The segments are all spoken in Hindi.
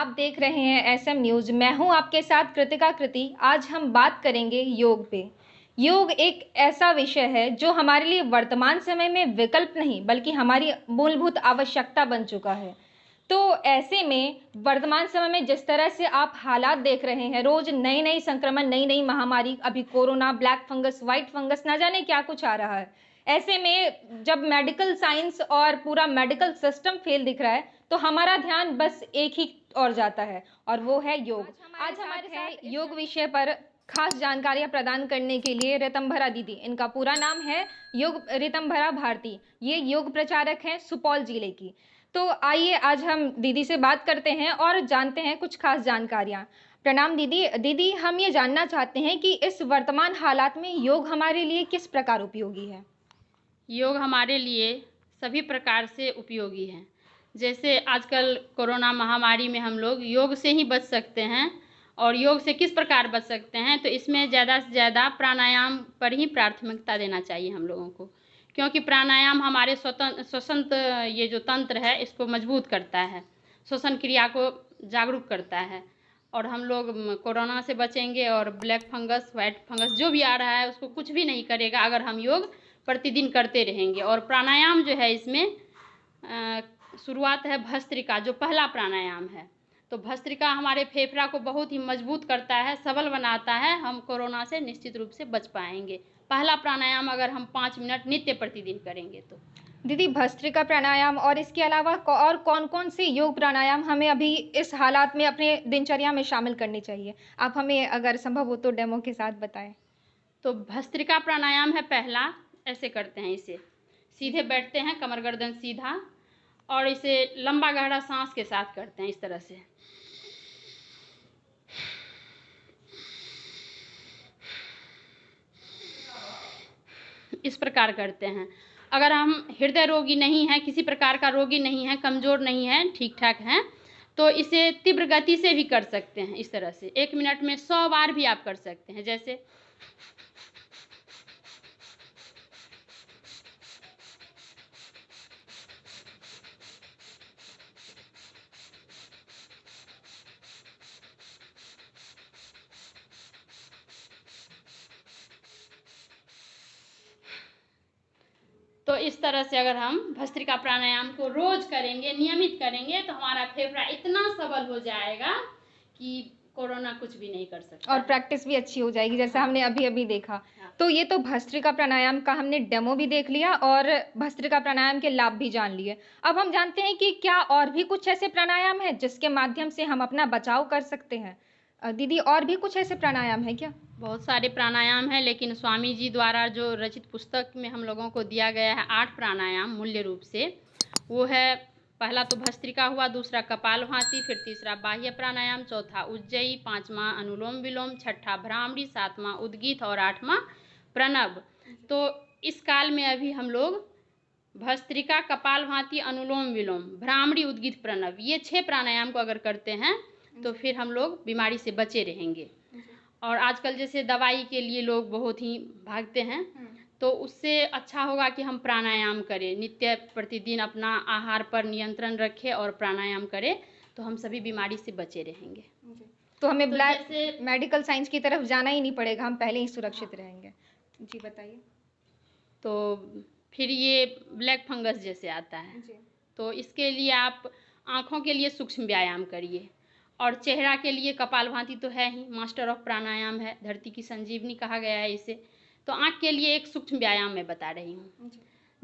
आप देख रहे हैं एसएम न्यूज़। मैं हूं आपके साथ कृतिका कृति। आज हम बात करेंगे योग पे। योग एक ऐसा विषय है जो हमारे लिए वर्तमान समय में विकल्प नहीं बल्कि हमारी मूलभूत आवश्यकता बन चुका है। तो ऐसे में वर्तमान समय में जिस तरह से आप हालात देख रहे हैं, रोज नई नई संक्रमण, नई नई महामारी, अभी corona, black fungus, white fungus, ना जाने क्या कुछ आ रहा है। ऐसे में जब मेडिकल साइंस और पूरा मेडिकल सिस्टम फेल दिख रहा है तो हमारा ध्यान बस एक ही और जाता है और वो है योग। आज हमारे साथ योग विषय पर खास जानकारियां प्रदान करने के लिए ऋतंभरा दीदी, इनका पूरा नाम है योग ऋतंभरा भारती। ये योग प्रचारक हैं सुपौल जिले की। तो आइए आज हम दीदी से बात करते हैं और जानते हैं कुछ खास जानकारियां। प्रणाम दीदी। दीदी, हम ये जानना चाहते हैं कि इस वर्तमान हालात में योग हमारे लिए किस प्रकार उपयोगी है। योग हमारे लिए सभी प्रकार से उपयोगी है। जैसे आजकल कोरोना महामारी में हम लोग योग से ही बच सकते हैं। और योग से किस प्रकार बच सकते हैं, तो इसमें ज़्यादा से ज़्यादा प्राणायाम पर ही प्राथमिकता देना चाहिए हम लोगों को, क्योंकि प्राणायाम हमारे श्वसन ये जो तंत्र है इसको मजबूत करता है, श्वसन क्रिया को जागरूक करता है। और हम लोग कोरोना से बचेंगे और ब्लैक फंगस, वाइट फंगस जो भी आ रहा है उसको कुछ भी नहीं करेगा अगर हम योग प्रतिदिन करते रहेंगे। और प्राणायाम जो है इसमें शुरुआत है भस्त्रिका, जो पहला प्राणायाम है। तो भस्त्रिका हमारे फेफड़ा को बहुत ही मजबूत करता है, सबल बनाता है। हम कोरोना से निश्चित रूप से बच पाएंगे पहला प्राणायाम अगर हम 5 मिनट नित्य प्रतिदिन करेंगे तो। दीदी, भस्त्रिका प्राणायाम और इसके अलावा और कौन कौन से योग प्राणायाम हमें अभी इस हालात में अपने दिनचर्या में शामिल करनी चाहिए, आप हमें अगर संभव हो तो डेमो के साथ बताएं। तो भस्त्रिका प्राणायाम है पहला। ऐसे करते हैं, इसे सीधे बैठते हैं, कमर गर्दन सीधा, और इसे लंबा गहरा सांस के साथ करते हैं इस तरह से। इस प्रकार करते हैं। अगर हम हृदय रोगी नहीं हैं, किसी प्रकार का रोगी नहीं है, कमज़ोर नहीं है, ठीक ठाक हैं, तो इसे तीव्र गति से भी कर सकते हैं। इस तरह से 1 मिनट में 100 बार भी आप कर सकते हैं। जैसे तो इस तरह से अगर हम भस्त्रिका प्राणायाम को रोज करेंगे, नियमित करेंगे, तो हमारा फेफड़ा इतना सबल हो जाएगा कि कोरोना कुछ भी नहीं कर सकता और प्रैक्टिस भी अच्छी हो जाएगी, जैसा हमने अभी अभी देखा। तो ये तो भस्त्रिका प्राणायाम का हमने डेमो भी देख लिया और भस्त्रिका प्राणायाम के लाभ भी जान लिए। अब हम जानते हैं कि क्या और भी कुछ ऐसे प्राणायाम हैं जिसके माध्यम से हम अपना बचाव कर सकते हैं। दीदी, और भी कुछ ऐसे प्राणायाम है क्या। बहुत सारे प्राणायाम हैं, लेकिन स्वामी जी द्वारा जो रचित पुस्तक में हम लोगों को दिया गया है 8 प्राणायाम मूल्य रूप से, वो है पहला तो भस्त्रिका हुआ, दूसरा कपालभाति, फिर तीसरा बाह्य प्राणायाम, चौथा उज्जयी, पांचवा अनुलोम विलोम, छठा भ्रामरी, सातवां उद्गीत और 8वां प्रणव। तो इस काल में अभी हम लोग भस्त्रिका, कपालभाति, अनुलोम विलोम, भ्रामरी, उद्गीत, प्रणव, ये 6 प्राणायाम को अगर करते हैं तो फिर हम लोग बीमारी से बचे रहेंगे। और आजकल जैसे दवाई के लिए लोग बहुत ही भागते हैं, तो उससे अच्छा होगा कि हम प्राणायाम करें, नित्य प्रतिदिन अपना आहार पर नियंत्रण रखें और प्राणायाम करें, तो हम सभी बीमारी से बचे रहेंगे। तो हमें ब्लैक मेडिकल साइंस की तरफ जाना ही नहीं पड़ेगा, हम पहले ही सुरक्षित रहेंगे। जी बताइए। तो फिर ये ब्लैक फंगस जैसे आता है, तो इसके लिए आप आँखों के लिए सूक्ष्म व्यायाम करिए, और चेहरा के लिए कपालभाति तो है ही, मास्टर ऑफ प्राणायाम है, धरती की संजीवनी कहा गया है इसे। तो आँख के लिए एक सूक्ष्म व्यायाम मैं बता रही हूँ।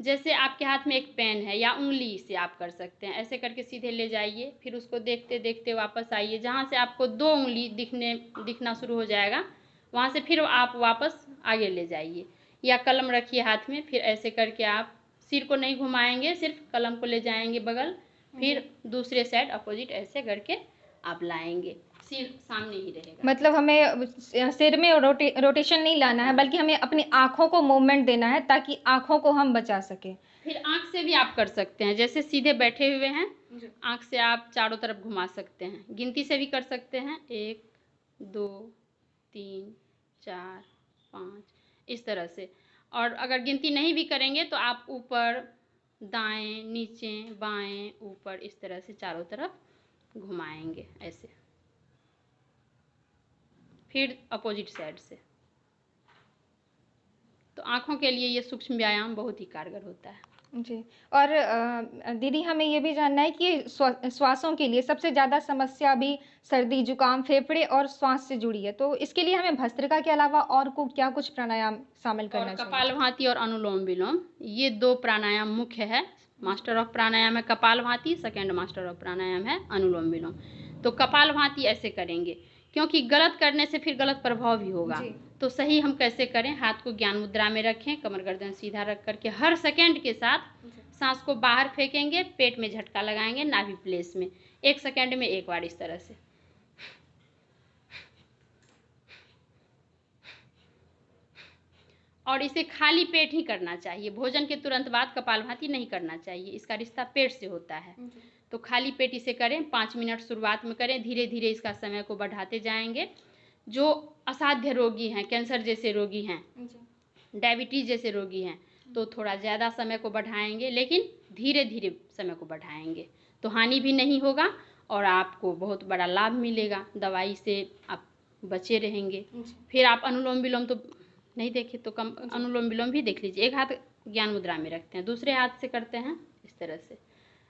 जैसे आपके हाथ में एक पेन है या उंगली से आप कर सकते हैं, ऐसे करके सीधे ले जाइए, फिर उसको देखते देखते वापस आइए, जहाँ से आपको 2 उंगली दिखना शुरू हो जाएगा वहाँ से फिर आप वापस आगे ले जाइए, या कलम रखिए हाथ में, फिर ऐसे करके आप सिर को नहीं घुमाएंगे, सिर्फ कलम को ले जाएंगे बगल, फिर दूसरे साइड अपोजिट ऐसे करके आप लाएंगे, सिर सामने ही रहेगा। मतलब हमें सिर में रोटेशन नहीं लाना है, बल्कि हमें अपनी आँखों को मूवमेंट देना है ताकि आँखों को हम बचा सकें। फिर आँख से भी आप कर सकते हैं, जैसे सीधे बैठे हुए हैं, आँख से आप चारों तरफ घुमा सकते हैं, गिनती से भी कर सकते हैं, 1 2 3 4 5 इस तरह से। और अगर गिनती नहीं भी करेंगे तो आप ऊपर, दाएं, नीचे, बाएं, ऊपर, इस तरह से चारों तरफ घुमाएंगे ऐसे, फिर अपोजिट साइड से। तो आँखों के लिए ये सूक्ष्म व्यायाम बहुत ही कारगर होता है। जी। और दीदी हमें ये भी जानना है कि श्वासों के लिए सबसे ज़्यादा समस्या अभी सर्दी, जुकाम, फेफड़े और श्वास से जुड़ी है। तो इसके लिए हमें भस्त्रिका के अलावा और को क्या कुछ प्राणायाम शामिल और करना चाहिए? कपालभाति और अनुलोम विलोम, ये 2 प्राणायाम मुख्य है। मास्टर ऑफ प्राणायाम है कपालभाति, सेकंड मास्टर ऑफ प्राणायाम है अनुलोम विलोम। तो कपालभाति ऐसे करेंगे, क्योंकि गलत करने से फिर गलत प्रभाव भी होगा। जी। तो सही हम कैसे करें? हाथ को ज्ञान मुद्रा में रखें, कमर गर्दन सीधा रख करके हर सेकंड के साथ सांस को बाहर फेंकेंगे, पेट में झटका लगाएंगे नाभि प्लेस में, 1 सेकंड में 1 बार इस तरह से। और इसे खाली पेट ही करना चाहिए, भोजन के तुरंत बाद कपालभाति नहीं करना चाहिए, इसका रिश्ता पेट से होता है। तो खाली पेट इसे करें, 5 मिनट शुरुआत में करें, धीरे धीरे इसका समय को बढ़ाते जाएंगे। जो असाध्य रोगी हैं, कैंसर जैसे रोगी हैं, डायबिटीज जैसे रोगी हैं, तो थोड़ा ज़्यादा समय को बढ़ाएंगे, लेकिन धीरे धीरे समय को बढ़ाएंगे, तो हानि भी नहीं होगा और आपको बहुत बड़ा लाभ मिलेगा, दवाई से आप बचे रहेंगे। फिर आप अनुलोम विलोम तो नहीं देखे तो कम अनुलोम विलोम भी देख लीजिए। एक हाथ ज्ञान मुद्रा में रखते हैं, दूसरे हाथ से करते हैं इस तरह से,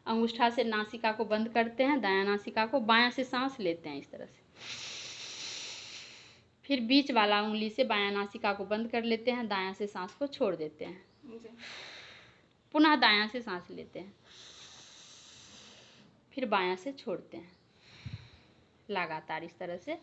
अंगूठा से नासिका को बंद करते हैं, दायां नासिका को, बायां से सांस लेते हैं इस तरह से, फिर बीच वाला उंगली से बायां नासिका को बंद कर लेते हैं, दायां से सांस को छोड़ देते हैं, पुनः दायां से सांस लेते हैं, फिर बायां से छोड़ते हैं, लगातार इस तरह से।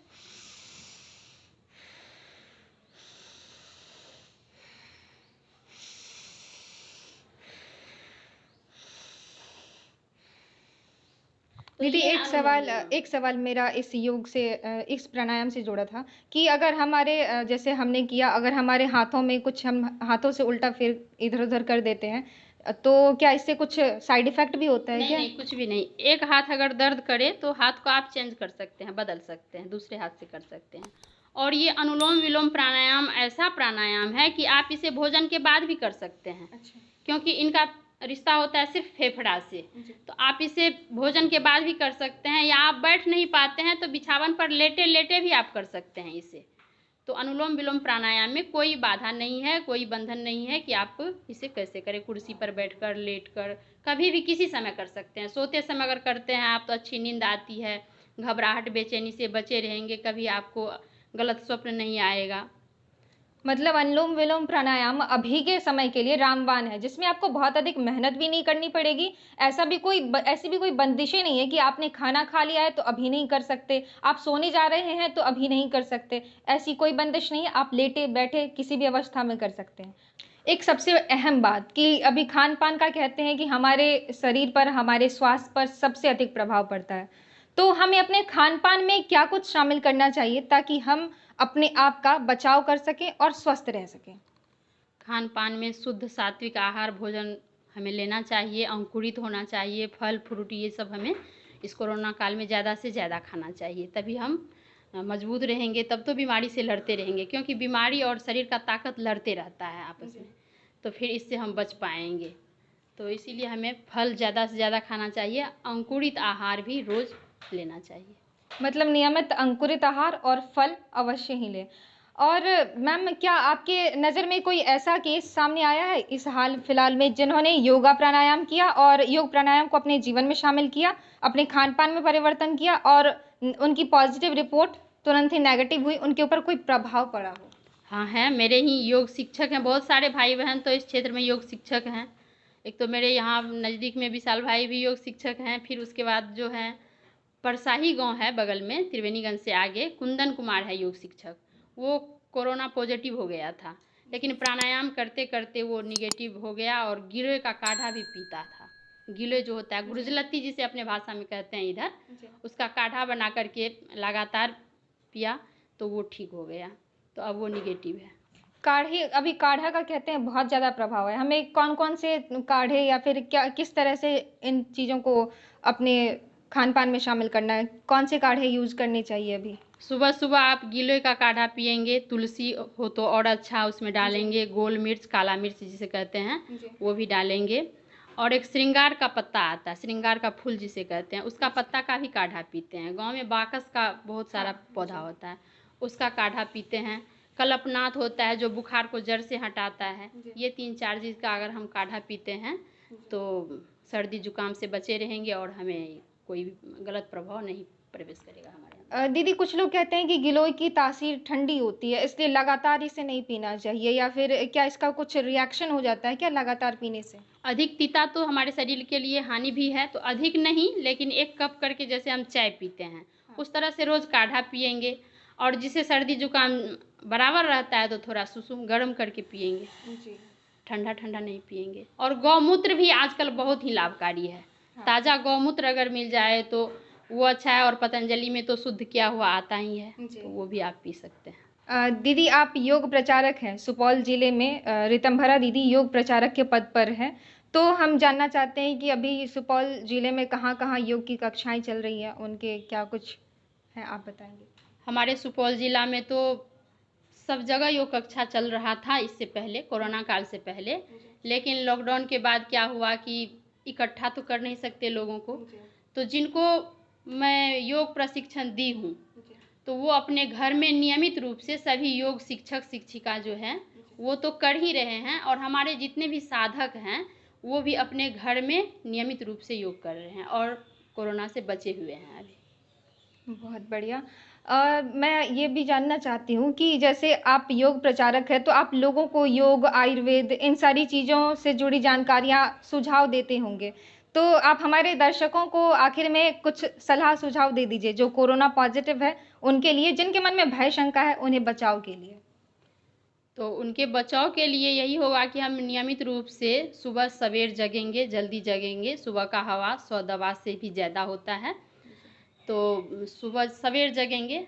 दीदी एक सवाल मेरा इस योग से इस प्राणायाम से जुड़ा था कि अगर हमारे जैसे हमने किया, अगर हमारे हाथों में कुछ हम हाथों से उल्टा फिर इधर-उधर कर देते हैं, तो क्या इससे कुछ साइड इफ़ेक्ट भी होता है नहीं क्या? नहीं, कुछ भी नहीं। एक हाथ अगर दर्द करे तो हाथ को आप चेंज कर सकते हैं, बदल सकते हैं, दूसरे हाथ से कर सकते हैं। और ये अनुलोम विलोम प्राणायाम ऐसा प्राणायाम है कि आप इसे भोजन के बाद भी कर सकते हैं। अच्छा। क्योंकि इनका रिश्ता होता है सिर्फ फेफड़ा से, तो आप इसे भोजन के बाद भी कर सकते हैं, या आप बैठ नहीं पाते हैं तो बिछावन पर लेटे लेटे भी आप कर सकते हैं इसे। तो अनुलोम विलोम प्राणायाम में कोई बाधा नहीं है, कोई बंधन नहीं है कि आप इसे कैसे करें, कुर्सी पर बैठकर, लेटकर, कभी भी किसी समय कर सकते हैं। सोते समय अगर करते हैं आप तो अच्छी नींद आती है, घबराहट बेचैनी से बचे रहेंगे, कभी आपको गलत स्वप्न नहीं आएगा। मतलब अनुलोम विलोम प्राणायाम अभी के समय के लिए रामबाण है, जिसमें आपको बहुत अधिक मेहनत भी नहीं करनी पड़ेगी। ऐसी भी कोई बंदिशें नहीं है कि आपने खाना खा लिया है तो अभी नहीं कर सकते, आप सोने जा रहे हैं तो अभी नहीं कर सकते, ऐसी कोई बंदिश नहीं है, आप लेटे बैठे किसी भी अवस्था में कर सकते हैं। एक सबसे अहम बात कि अभी खान-पान का कहते हैं कि हमारे शरीर पर, हमारे स्वास्थ्य पर सबसे अधिक प्रभाव पड़ता है। तो हमें अपने खान-पान में क्या कुछ शामिल करना चाहिए ताकि हम अपने आप का बचाव कर सकें और स्वस्थ रह सकें? खान पान में शुद्ध सात्विक आहार भोजन हमें लेना चाहिए, अंकुरित होना चाहिए, फल फ्रूट ये सब हमें इस कोरोना काल में ज़्यादा से ज़्यादा खाना चाहिए, तभी हम मजबूत रहेंगे, तब तो बीमारी से लड़ते रहेंगे, क्योंकि बीमारी और शरीर का ताकत लड़ते रहता है आपस में, तो फिर इससे हम बच पाएंगे। तो इसीलिए हमें फल ज़्यादा से ज़्यादा खाना चाहिए, अंकुरित आहार भी रोज़ लेना चाहिए। मतलब नियमित अंकुरित आहार और फल अवश्य ही लें। और मैम क्या आपके नज़र में कोई ऐसा केस सामने आया है इस हाल फिलहाल में जिन्होंने योगा प्राणायाम किया और योग प्राणायाम को अपने जीवन में शामिल किया, अपने खान-पान में परिवर्तन किया और उनकी पॉजिटिव रिपोर्ट तुरंत ही नेगेटिव हुई, उनके ऊपर कोई प्रभाव पड़ा हो? हाँ है, मेरे ही योग शिक्षक हैं, बहुत सारे भाई बहन तो इस क्षेत्र में योग शिक्षक हैं। एक तो मेरे यहाँ नज़दीक में विशाल भाई भी योग शिक्षक हैं, फिर उसके बाद जो है परसाही गांव है बगल में, त्रिवेणीगंज से आगे, कुंदन कुमार है योग शिक्षक। वो कोरोना पॉजिटिव हो गया था, लेकिन प्राणायाम करते करते वो निगेटिव हो गया और गिलोय का काढ़ा भी पीता था। गिलोय जो होता है, गुर्जलत्ती जिसे अपने भाषा में कहते हैं इधर, उसका काढ़ा बना करके लगातार पिया तो वो ठीक हो गया, तो अब वो निगेटिव है। अभी काढ़ा का कहते हैं बहुत ज़्यादा प्रभाव है। हमें कौन-कौन से काढ़े या फिर क्या किस तरह से इन चीज़ों को अपने खान-पान में शामिल करना है? कौन से काढ़े यूज़ करने चाहिए अभी? सुबह सुबह आप गिलोय का काढ़ा पिएंगे, तुलसी हो तो और अच्छा उसमें डालेंगे, गोल मिर्च, काला मिर्च जिसे कहते हैं वो भी डालेंगे, और एक श्रृंगार का पत्ता आता है, श्रृंगार का फूल जिसे कहते हैं, उसका पत्ता का भी काढ़ा पीते हैं। गांव में बाकस का बहुत सारा पौधा होता है, उसका काढ़ा पीते हैं। कल्पनाथ होता है जो बुखार को जड़ से हटाता है। ये 3-4 चीज़ का अगर हम काढ़ा पीते हैं तो सर्दी जुकाम से बचे रहेंगे और हमें कोई भी गलत प्रभाव नहीं प्रवेश करेगा हमारे अंदर। दीदी, कुछ लोग कहते हैं कि गिलोय की तासीर ठंडी होती है, इसलिए लगातार इसे नहीं पीना चाहिए, या फिर क्या इसका कुछ रिएक्शन हो जाता है क्या लगातार पीने से? अधिक तीता तो हमारे शरीर के लिए हानि भी है, तो अधिक नहीं, लेकिन 1 कप करके जैसे हम चाय पीते हैं उस तरह से रोज़ काढ़ा पिएंगे। और जिसे सर्दी जुकाम बराबर रहता है तो थोड़ा सुसुम गर्म करके पिएंगे, ठंडा ठंडा नहीं पिएंगे। और गौमूत्र भी आजकल बहुत ही लाभकारी है। ताज़ा गौमूत्र अगर मिल जाए तो वो अच्छा है, और पतंजलि में तो शुद्ध किया हुआ आता ही है, तो वो भी आप पी सकते हैं। दीदी, आप योग प्रचारक हैं, सुपौल जिले में ऋतंभरा दीदी योग प्रचारक के पद पर हैं। तो हम जानना चाहते हैं कि अभी सुपौल जिले में कहाँ कहाँ योग की कक्षाएं चल रही हैं, उनके क्या कुछ है, आप बताएंगे? हमारे सुपौल जिला में तो सब जगह योग कक्षा चल रहा था इससे पहले, कोरोना काल से पहले। लेकिन लॉकडाउन के बाद क्या हुआ कि इकट्ठा तो कर नहीं सकते लोगों को, तो जिनको मैं योग प्रशिक्षण दी हूँ तो वो अपने घर में नियमित रूप से सभी योग शिक्षक शिक्षिका जो हैं वो तो कर ही रहे हैं, और हमारे जितने भी साधक हैं वो भी अपने घर में नियमित रूप से योग कर रहे हैं और कोरोना से बचे हुए हैं अभी। बहुत बढ़िया। मैं ये भी जानना चाहती हूँ कि जैसे आप योग प्रचारक हैं, तो आप लोगों को योग, आयुर्वेद, इन सारी चीज़ों से जुड़ी जानकारियाँ, सुझाव देते होंगे। तो आप हमारे दर्शकों को आखिर में कुछ सलाह सुझाव दे दीजिए, जो कोरोना पॉजिटिव है उनके लिए, जिनके मन में भय शंका है, उन्हें बचाव के लिए। तो उनके बचाव के लिए यही होगा कि हम नियमित रूप से सुबह सवेर जगेंगे, जल्दी जगेंगे। सुबह का हवा 100 दवा से भी ज़्यादा होता है, तो सुबह सवेर जगेंगे।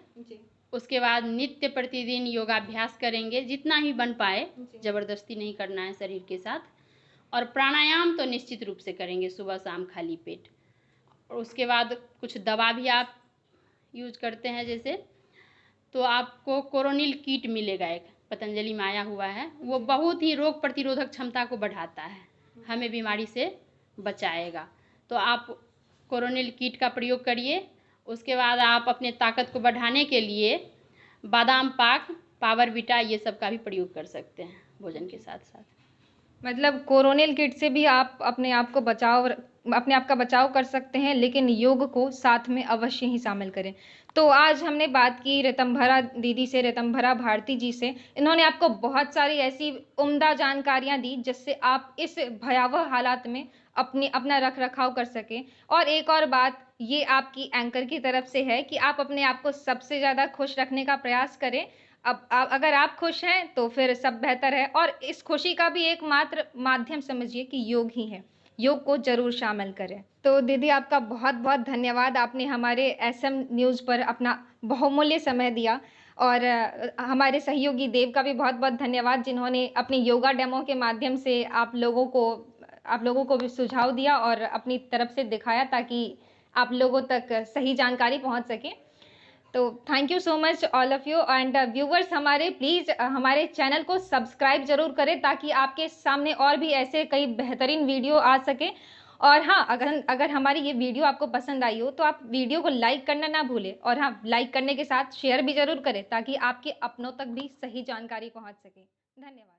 उसके बाद नित्य प्रतिदिन योगाभ्यास करेंगे, जितना ही बन पाए, ज़बरदस्ती नहीं करना है शरीर के साथ। और प्राणायाम तो निश्चित रूप से करेंगे सुबह शाम खाली पेट। और उसके बाद कुछ दवा भी आप यूज करते हैं जैसे, तो आपको कोरोनिल किट मिलेगा, एक पतंजलि में आया हुआ है, वो बहुत ही रोग प्रतिरोधक क्षमता को बढ़ाता है, हमें बीमारी से बचाएगा। तो आप कोरोनिल किट का प्रयोग करिए। उसके बाद आप अपने ताकत को बढ़ाने के लिए बादाम पाक, पावर बीटा, ये सब का भी प्रयोग कर सकते हैं भोजन के साथ साथ। मतलब कोरोनिल किट से भी आप अपने आप का बचाव कर सकते हैं, लेकिन योग को साथ में अवश्य ही शामिल करें। तो आज हमने बात की ऋतंभरा दीदी से, ऋतंभरा भारती जी से। इन्होंने आपको बहुत सारी ऐसी उम्दा जानकारियां दी जिससे आप इस भयावह हालात में अपना रख रखाव कर सकें। और एक और बात ये आपकी एंकर की तरफ से है कि आप अपने आप को सबसे ज़्यादा खुश रखने का प्रयास करें। अब अगर आप खुश हैं तो फिर सब बेहतर है, और इस खुशी का भी एकमात्र माध्यम समझिए कि योग ही है। योग को जरूर शामिल करें। तो दीदी, आपका बहुत बहुत धन्यवाद, आपने हमारे एसएम न्यूज़ पर अपना बहुमूल्य समय दिया। और हमारे सहयोगी देव का भी बहुत बहुत धन्यवाद, जिन्होंने अपनी योगा डेमो के माध्यम से आप लोगों को भी सुझाव दिया और अपनी तरफ से दिखाया, ताकि आप लोगों तक सही जानकारी पहुंच सके। तो thank you so much all of you. And viewers, हमारे प्लीज़ हमारे चैनल को सब्सक्राइब जरूर करें, ताकि आपके सामने और भी ऐसे कई बेहतरीन वीडियो आ सके। और हाँ, अगर हमारी ये वीडियो आपको पसंद आई हो तो आप वीडियो को लाइक करना ना भूलें। और हाँ, लाइक करने के साथ शेयर भी जरूर करें, ताकि आपके अपनों तक भी सही जानकारी पहुँच सके। धन्यवाद।